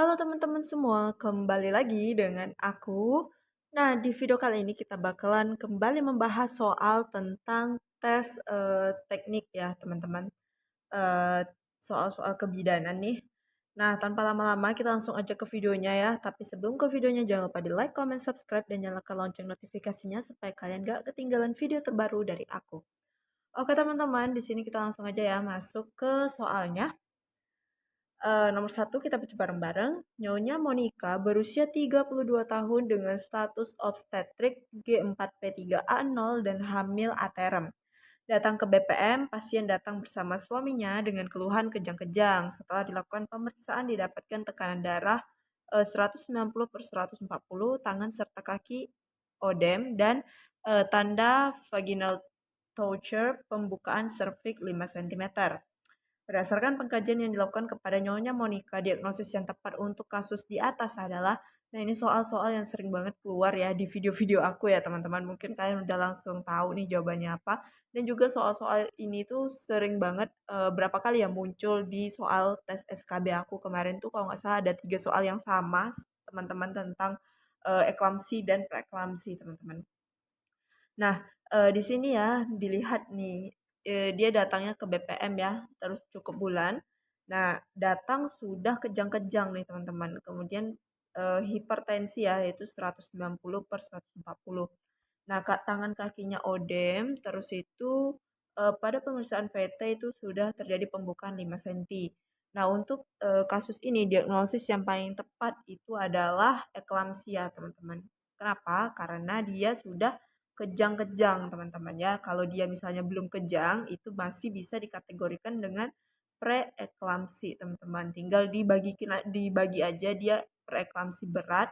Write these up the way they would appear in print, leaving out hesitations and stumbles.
Halo teman-teman semua, kembali lagi dengan aku. Nah, di video kali ini kita bakalan kembali membahas soal tentang tes teknik ya, teman-teman. Eh, Soal-soal kebidanan nih. Nah, tanpa lama-lama kita langsung aja ke videonya ya. Tapi sebelum ke videonya jangan lupa di like, comment, subscribe, dan nyalakan lonceng notifikasinya supaya kalian gak ketinggalan video terbaru dari aku. Oke teman-teman, di sini kita langsung aja ya masuk ke soalnya. Nomor satu kita baca bareng-bareng. Nyonya Monica berusia 32 tahun dengan status obstetrik G4P3A0 dan hamil aterem. Datang ke BPM, pasien datang bersama suaminya dengan keluhan kejang-kejang. Setelah dilakukan pemeriksaan didapatkan tekanan darah 190 per 140, tangan serta kaki odem, dan tanda vaginal toucher pembukaan serviks 5 cm. Berdasarkan pengkajian yang dilakukan kepada Nyonya Monica, diagnosis yang tepat untuk kasus di atas adalah, nah ini soal-soal yang sering banget keluar ya di video-video aku ya teman-teman. Mungkin kalian udah langsung tahu nih jawabannya apa. Dan juga soal-soal ini tuh sering banget berapa kali ya muncul di soal tes SKB aku kemarin tuh kalau nggak salah ada 3 soal yang sama teman-teman tentang eklamsi dan preeklamsi teman-teman. Nah, di sini ya dilihat nih, dia datangnya ke BPM ya, terus cukup bulan. Nah, datang sudah kejang-kejang nih teman-teman. Kemudian hipertensi ya, yaitu 190 per 140. Nah, tangan kakinya odem, terus itu pada pemeriksaan VT itu sudah terjadi pembukaan 5 cm. Nah, untuk kasus ini diagnosis yang paling tepat itu adalah eklamsia, teman-teman. Kenapa? Karena dia sudah kejang-kejang, teman-teman ya. Kalau dia misalnya belum kejang, itu masih bisa dikategorikan dengan preeklamsi, teman-teman. Tinggal dibagi aja dia preeklamsi berat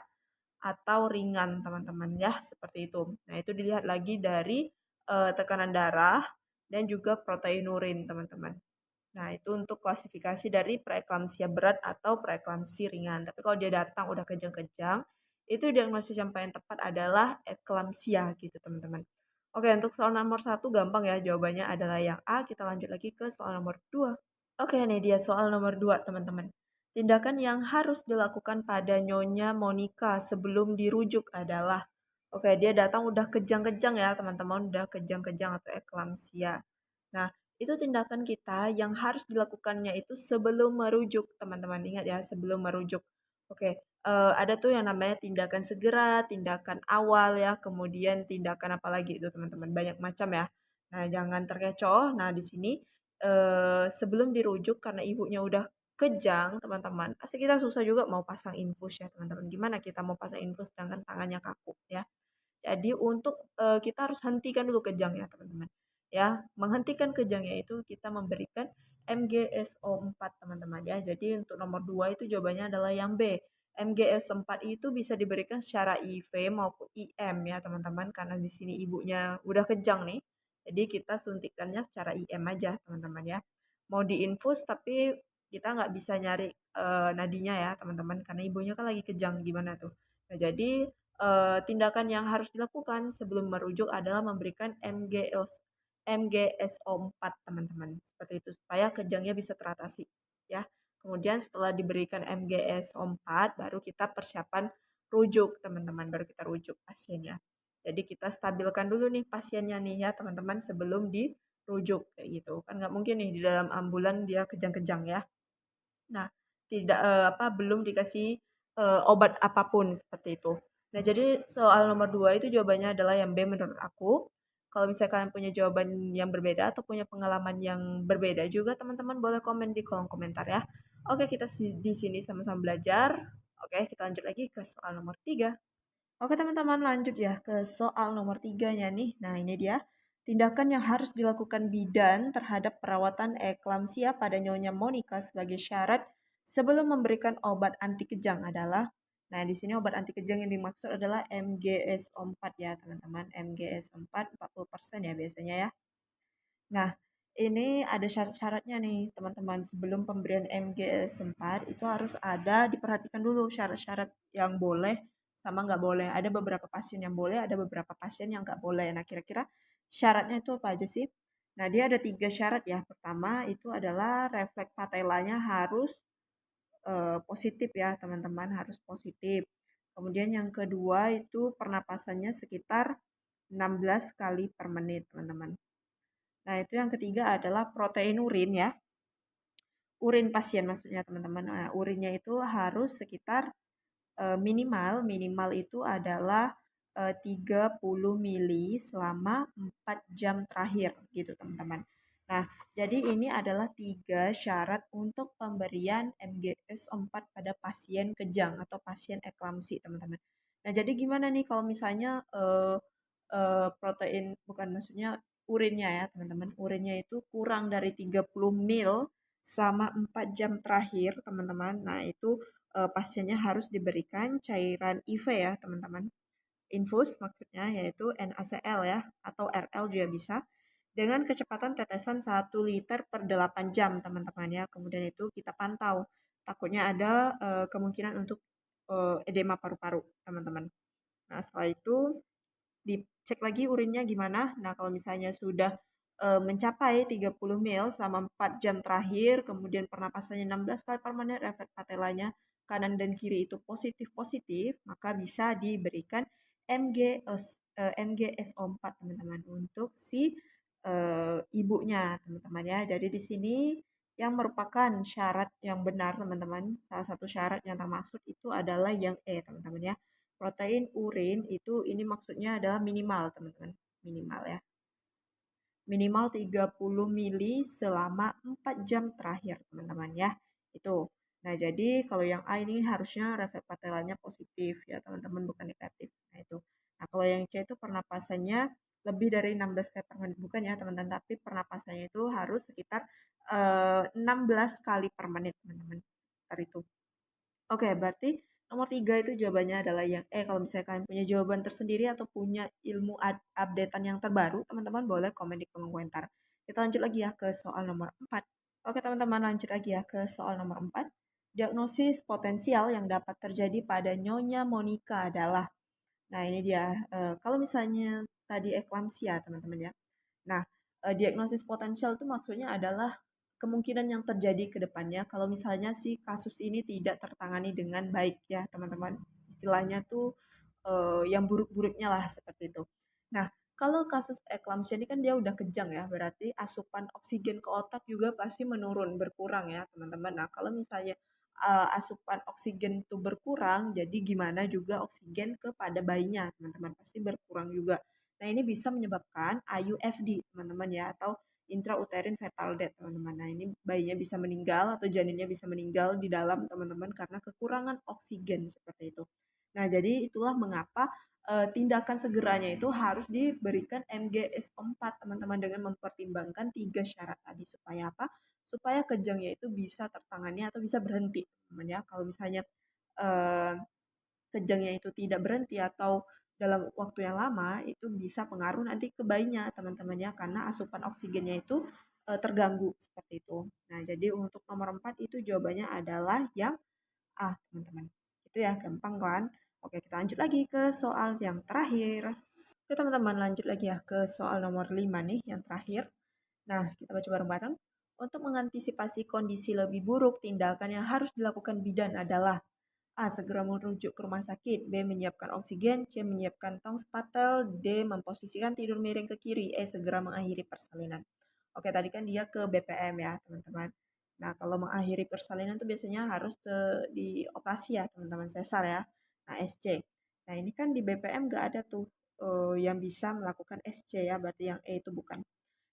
atau ringan teman-teman ya seperti itu. Nah itu dilihat lagi dari tekanan darah dan juga proteinurin teman-teman. Nah itu untuk klasifikasi dari preeklamsia berat atau preeklamsi ringan. Tapi kalau dia datang udah kejang-kejang, itu diagnosis yang paling tepat adalah eklamsia gitu teman-teman. Oke, untuk soal nomor satu gampang ya, jawabannya adalah yang A. Kita lanjut lagi ke soal nomor 2. Oke, ini dia soal nomor 2 teman-teman. Tindakan yang harus dilakukan pada Nyonya Monica sebelum dirujuk adalah, oke, dia datang udah kejang-kejang ya, teman-teman, udah kejang-kejang atau eklamsia. Nah, itu tindakan kita yang harus dilakukannya itu sebelum merujuk, teman-teman. Ingat ya, sebelum merujuk. Oke, ada tuh yang namanya tindakan segera, tindakan awal ya, kemudian tindakan apa lagi itu, teman-teman. Banyak macam ya. Nah, jangan terkecoh. Nah, di sini sebelum dirujuk karena ibunya udah kejang, teman-teman, pasti kita susah juga mau pasang infus ya, teman-teman. Gimana kita mau pasang infus sedangkan tangannya kaku ya. Jadi untuk kita harus hentikan dulu kejangnya, teman-teman. Ya, menghentikan kejangnya itu kita memberikan MGSO4, teman-teman ya. Jadi untuk nomor 2 itu jawabannya adalah yang B. MGS4 itu bisa diberikan secara IV maupun IM ya, teman-teman, karena di sini ibunya udah kejang nih. Jadi kita suntikannya secara IM aja, teman-teman ya. Mau diinfus tapi kita nggak bisa nyari nadinya ya, teman-teman, karena ibunya kan lagi kejang gimana tuh. Nah, jadi tindakan yang harus dilakukan sebelum merujuk adalah memberikan MGSO4 teman-teman. Seperti itu supaya kejangnya bisa teratasi ya. Kemudian setelah diberikan MGSO4 baru kita persiapan rujuk teman-teman, baru kita rujuk pasiennya. Jadi kita stabilkan dulu nih pasiennya nih ya teman-teman sebelum dirujuk kayak gitu. Kan nggak mungkin nih di dalam ambulan dia kejang-kejang ya. Nah, tidak belum dikasih obat apapun seperti itu. Nah, jadi soal nomor 2 itu jawabannya adalah yang B menurut aku. Kalau misalnya kalian punya jawaban yang berbeda atau punya pengalaman yang berbeda juga, teman-teman boleh komen di kolom komentar ya. Oke, kita di sini sama-sama belajar. Oke, kita lanjut lagi ke soal nomor 3. Oke teman-teman lanjut ya ke soal nomor 3-nya nih. Nah ini dia. Tindakan yang harus dilakukan bidan terhadap perawatan eklamsia pada Nyonya Monica sebagai syarat sebelum memberikan obat anti kejang adalah, nah di sini obat anti kejang yang dimaksud adalah MGSO4 ya teman-teman. MGS4 40% ya biasanya ya. Nah, ini ada syarat-syaratnya nih, teman-teman. Sebelum pemberian MGS4 itu harus ada diperhatikan dulu syarat-syarat yang boleh sama nggak boleh. Ada beberapa pasien yang boleh, ada beberapa pasien yang nggak boleh. Nah, kira-kira syaratnya itu apa aja sih? Nah, dia ada 3 syarat ya. Pertama itu adalah refleks patelanya harus positif ya teman-teman, harus positif. Kemudian yang kedua itu pernapasannya sekitar 16 kali per menit teman-teman. Nah itu yang ketiga adalah protein urin ya. Urin pasien maksudnya teman-teman. Nah, urinnya itu harus sekitar minimal itu adalah 30 mili selama 4 jam terakhir gitu teman-teman. Nah, jadi ini adalah tiga syarat untuk pemberian MGS4 pada pasien kejang atau pasien eklamsi teman-teman. Nah, jadi gimana nih kalau misalnya protein bukan maksudnya urinnya ya teman-teman. Urinnya itu kurang dari 30 mil selama 4 jam terakhir teman-teman. Nah, itu pasiennya harus diberikan cairan IV ya teman-teman. Infus maksudnya yaitu NaCl ya atau RL juga bisa dengan kecepatan tetesan 1 liter per 8 jam teman-teman ya. Kemudian itu kita pantau. Takutnya ada kemungkinan untuk edema paru-paru teman-teman. Nah, setelah itu dicek lagi urinnya gimana. Nah, kalau misalnya sudah mencapai 30 mil selama 4 jam terakhir, kemudian pernapasannya 16 kali per menit, efek patelanya kanan dan kiri itu positif-positif, maka bisa diberikan MGSO4 teman-teman untuk si ibunya teman-teman ya. Jadi di sini yang merupakan syarat yang benar teman-teman, salah satu syarat yang termaksud itu adalah yang teman-teman ya. Protein urin itu ini maksudnya adalah minimal teman-teman, minimal ya. Minimal 30 mili selama 4 jam terakhir teman-teman ya. Itu. Nah, jadi kalau yang A ini harusnya refleks patelanya positif ya teman-teman, bukan negatif. Nah, itu. Nah, kalau yang C itu pernapasannya lebih dari 16 kali per menit, bukan ya teman-teman, tapi pernapasannya itu harus sekitar 16 kali per menit teman-teman. Sekitar itu. Oke, berarti nomor tiga itu jawabannya adalah yang kalau misalnya kalian punya jawaban tersendiri atau punya ilmu updatean yang terbaru, teman-teman boleh komen di kolom komentar. Kita lanjut lagi ya ke soal nomor 4. Oke, teman-teman lanjut lagi ya ke soal nomor 4. Diagnosis potensial yang dapat terjadi pada Nyonya Monica adalah, nah ini dia, kalau misalnya tadi eklamsia teman-teman ya. Nah, diagnosis potensial itu maksudnya adalah kemungkinan yang terjadi ke depannya kalau misalnya si kasus ini tidak tertangani dengan baik ya teman-teman. Istilahnya tuh yang buruk-buruknya lah seperti itu. Nah, kalau kasus eklamsia ini kan dia udah kejang ya, berarti asupan oksigen ke otak juga pasti menurun, berkurang ya teman-teman. Nah, kalau misalnya asupan oksigen itu berkurang, jadi gimana juga oksigen kepada bayinya teman-teman, pasti berkurang juga. Nah, ini bisa menyebabkan IUFD, teman-teman ya, atau intrauterine fetal death, teman-teman. Nah, ini bayinya bisa meninggal atau janinnya bisa meninggal di dalam, teman-teman, karena kekurangan oksigen seperti itu. Nah, jadi itulah mengapa tindakan segeranya itu harus diberikan MGS4, teman-teman, dengan mempertimbangkan tiga syarat tadi supaya apa? Supaya kejangnya itu bisa tertangani atau bisa berhenti, teman-teman ya. Kalau misalnya eh, kejangnya itu tidak berhenti atau dalam waktu yang lama itu bisa pengaruh nanti ke bayinya teman-teman ya karena asupan oksigennya itu terganggu seperti itu. Nah, jadi untuk nomor 4 itu jawabannya adalah yang A, teman-teman. Itu ya, gampang kan? Oke, kita lanjut lagi ke soal yang terakhir. Oke, teman-teman, lanjut lagi ya ke soal nomor 5 nih, yang terakhir. Nah, kita baca bareng-bareng. Untuk mengantisipasi kondisi lebih buruk, tindakan yang harus dilakukan bidan adalah A. Segera merujuk ke rumah sakit. B. Menyiapkan oksigen. C. Menyiapkan tong spatel. D. Memposisikan tidur miring ke kiri. E. Segera mengakhiri persalinan. Oke, tadi kan dia ke BPM ya, teman-teman. Nah, kalau mengakhiri persalinan itu biasanya harus dioperasi ya, teman-teman, sesar ya. Nah, SC. Nah, ini kan di BPM nggak ada tuh yang bisa melakukan SC ya, berarti yang E itu bukan.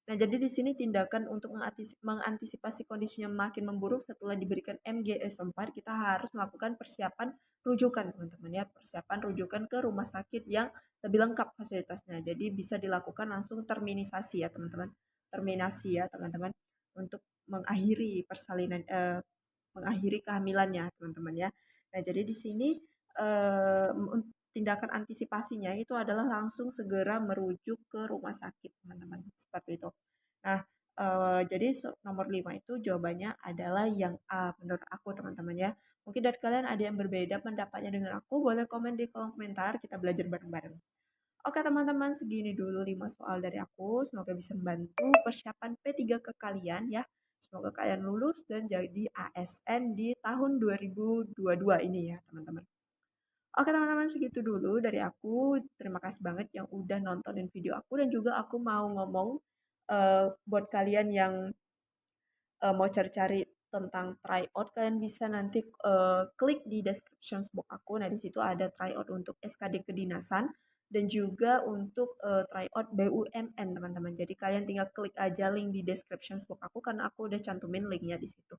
Nah, jadi di sini tindakan untuk mengantisipasi kondisinya makin memburuk setelah diberikan MGS4, kita harus melakukan persiapan rujukan, teman-teman ya. Persiapan rujukan ke rumah sakit yang lebih lengkap fasilitasnya. Jadi bisa dilakukan langsung terminisasi ya, teman-teman. Terminasi ya, teman-teman, untuk mengakhiri persalinan mengakhiri kehamilannya, teman-teman ya. Nah, jadi di sini eh, tindakan antisipasinya itu adalah langsung segera merujuk ke rumah sakit, teman-teman. Seperti itu. Nah, jadi nomor 5 itu jawabannya adalah yang A menurut aku, teman-teman ya. Mungkin dari kalian ada yang berbeda pendapatnya dengan aku, boleh komen di kolom komentar, kita belajar bareng-bareng. Oke teman-teman, segini dulu 5 soal dari aku. Semoga bisa membantu persiapan P3 ke kalian ya. Semoga kalian lulus dan jadi ASN di tahun 2022 ini ya, teman-teman. Oke teman-teman, segitu dulu dari aku. Terima kasih banget yang udah nontonin video aku, dan juga aku mau ngomong buat kalian yang mau cari-cari tentang tryout, kalian bisa nanti klik di description box aku. Nah, di situ ada tryout untuk SKD kedinasan dan juga untuk tryout BUMN, teman-teman. Jadi kalian tinggal klik aja link di description box aku karena aku udah cantumin linknya di situ.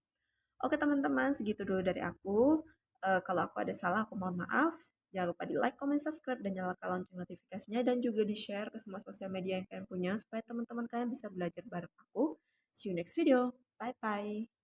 Oke teman-teman, segitu dulu dari aku. Kalau aku ada salah, aku mohon maaf. Jangan lupa di like, comment, subscribe, dan nyalakan lonceng notifikasinya. Dan juga di share ke semua sosial media yang kalian punya supaya teman-teman kalian bisa belajar bareng aku. See you next video. Bye-bye.